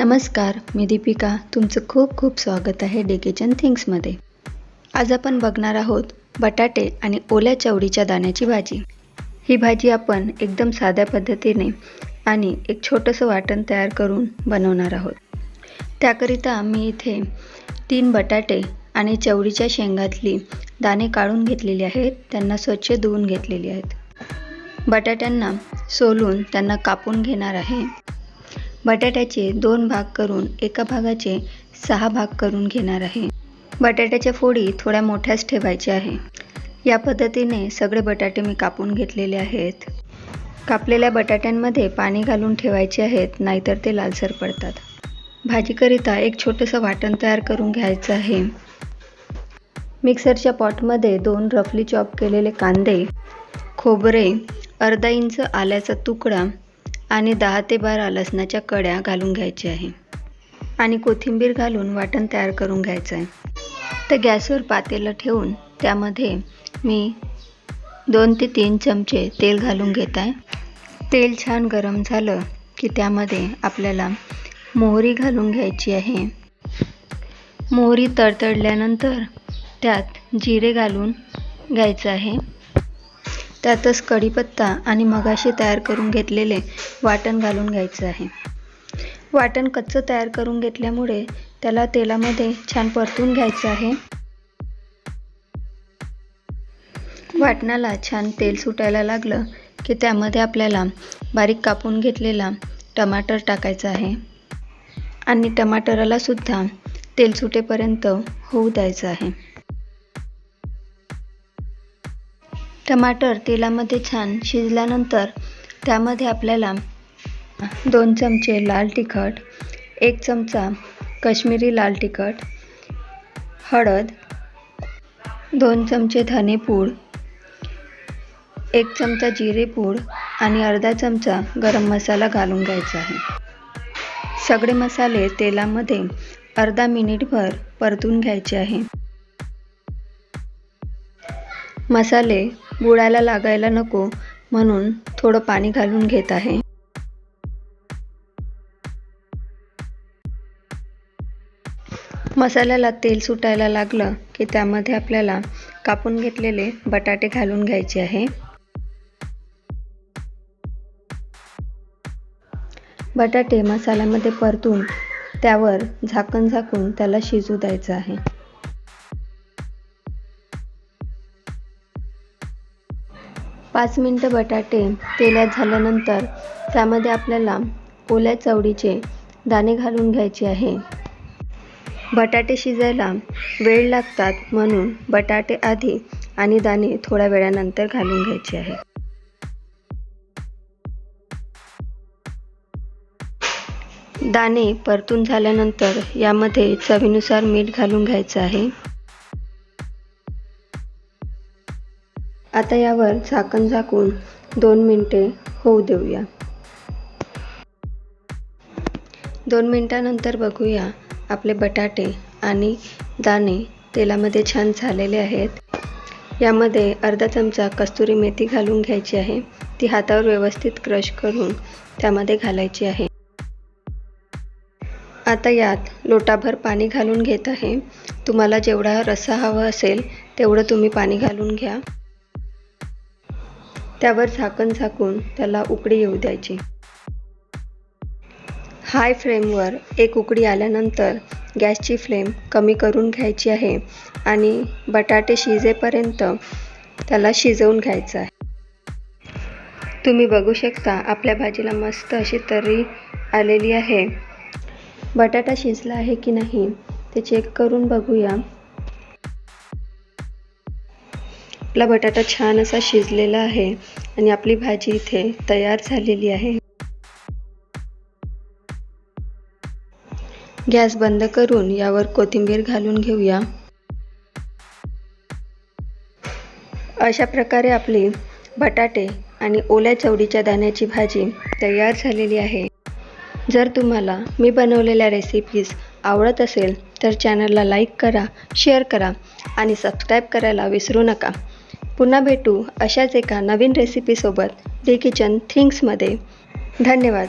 नमस्कार, मी दीपिका. तुमचं खूप खूप स्वागत आहे डे किचन थिंग्समध्ये. आज आपण बघणार आहोत बटाटे आणि ओल्या चवळीच्या दाण्याची भाजी. ही भाजी आपण एकदम साध्या पद्धतीने आणि एक छोटंसं वाटण तयार करून बनवणार आहोत. त्याकरिता मी इथे 3 बटाटे आणि चवळीच्या शेंगातली दाणे काढून घेतलेली आहेत. त्यांना स्वच्छ धुवून घेतलेली आहेत. बटाट्यांना सोलून त्यांना कापून घेणार आहे. बटाट्याचे 2 भाग करून एका भागाचे 6 भाग करून घेणार आहे. बटाट्याच्या फोडी थोड्या मोठ्याच ठेवायच्या आहे. या पद्धतीने सगळे बटाटे मी कापून घेतलेले आहेत. कापलेल्या बटाट्यांमध्ये पाणी घालून ठेवायचे आहेत, नाहीतर ते लालसर पडतात. भाजीकरिता एक छोटंसं वाटण तयार करून घ्यायचं आहे. मिक्सरच्या पॉटमध्ये 2 रफली चॉप केलेले कांदे, खोबरे, अर्धा इंच आल्याचा तुकडा आणि 10 ते 12 लसणाच्या कड्या घालून घ्यायचे आहे आणि कोथिंबीर घालून वाटण तयार करून घ्यायचं आहे. तर गॅसवर पातेलं ठेवून त्यामध्ये मी 2 ते 3 चमचे तेल घालून घेत आहे. तेल छान गरम झालं की त्यामध्ये आपल्याला मोहरी घालून घ्यायची आहे. मोहरी तडतडल्यानंतर त्यात जिरे घालून घ्यायचं आहे. त्यातच कढीपत्ता आणि मगाशी तयार करून घेतलेले वाटण घालून घ्यायचं आहे. वाटण कच्चं तयार करून घेतल्यामुळे त्याला तेलामध्ये छान परतून घ्यायचं आहे. वाटणाला छान तेल सुटायला लागलं की त्यामध्ये आपल्याला बारीक कापून घेतलेला टमाटर टाकायचा आहे आणि टमाटराला सुद्धा तेल सुटेपर्यंत होऊ द्यायचं आहे. टमाटर तेलामध्ये छान शिजल्यानंतर त्यामध्ये आपल्याला 2 चमचे लाल तिखट, 1 चमचा काश्मीरी लाल तिखट, हळद, 2 चमचे धनेपूड, 1 चमचा जिरेपूड आणि अर्धा चमचा गरम मसाला घालून घ्यायचा आहे. सगळे मसाले तेलामध्ये अर्धा मिनिटभर परतून घ्यायचे आहे. मसाले बुडायला लागायला नको म्हणून थोडं पाणी घालून घेत आहे. मसाल्याला तेल सुटायला लागलं की त्यामध्ये आपल्याला कापून घेतलेले बटाटे घालून घ्यायचे आहे. बटाटे मसाल्यामध्ये परतून त्यावर झाकण झाकून त्याला शिजू द्यायचं आहे. पाच मिनिटं बटाटे तेलात झाल्यानंतर त्यामध्ये आपल्याला ओल्या चवळीचे दाणे घालून घ्यायचे आहे. बटाटे शिजायला वेळ लागतात म्हणून बटाटे आधी आणि दाणे थोड्या वेळानंतर घालून घ्यायचे आहे. दाणे परतून झाल्यानंतर यामध्ये चवीनुसार मीठ घालून घ्यायचं आहे. आता यावर झाकण झाकून 2 मिनिटे होऊ देऊया. 2 मिनिटानंतर बघूया आपले बटाटे आणि दाणे तेलामध्ये छान झालेले आहेत. यामध्ये अर्धा चमचा कस्तुरी मेथी घालून घ्यायची आहे. ती हातावर व्यवस्थित क्रश करून त्यामध्ये घालायची आहे. आता यात लोटाभर पाणी घालून घेत आहे. तुम्हाला जेवढा रस्सा हवा असेल तेवढं तुम्ही पाणी घालून घ्या. त्यावर झाकण झाकून त्याला उकळी येऊ द्यायची. हाय फ्लेमवर एक उकळी आल्यानंतर गॅसची फ्लेम कमी करून घ्यायची आहे आणि बटाटे शिजेपर्यंत त्याला शिजवून घ्यायचं आहे. तुम्ही बघू शकता आपल्या भाजीला मस्त अशी तर्री आलेली आहे. बटाटा शिजला आहे की नाही ते चेक करून बघूया. आपला बटाटा छान असा शिजलेला आहे आणि आपली भाजी इथे तयार झालेली आहे. गॅस बंद करून यावर कोथिंबीर घालून घेऊया. अशा प्रकारे आपली बटाटे आणि ओल्या चवळीच्या दाण्याची भाजी तयार झालेली आहे. जर तुम्हाला मी बनवलेल्या रेसिपीज आवडत असेल तर चॅनलला लाईक करा, शेअर करा आणि सबस्क्राईब करायला विसरू नका. पुन्हा भेटू अशाच एका नवीन रेसिपीसोबत डे किचन थिंग्समध्ये. धन्यवाद.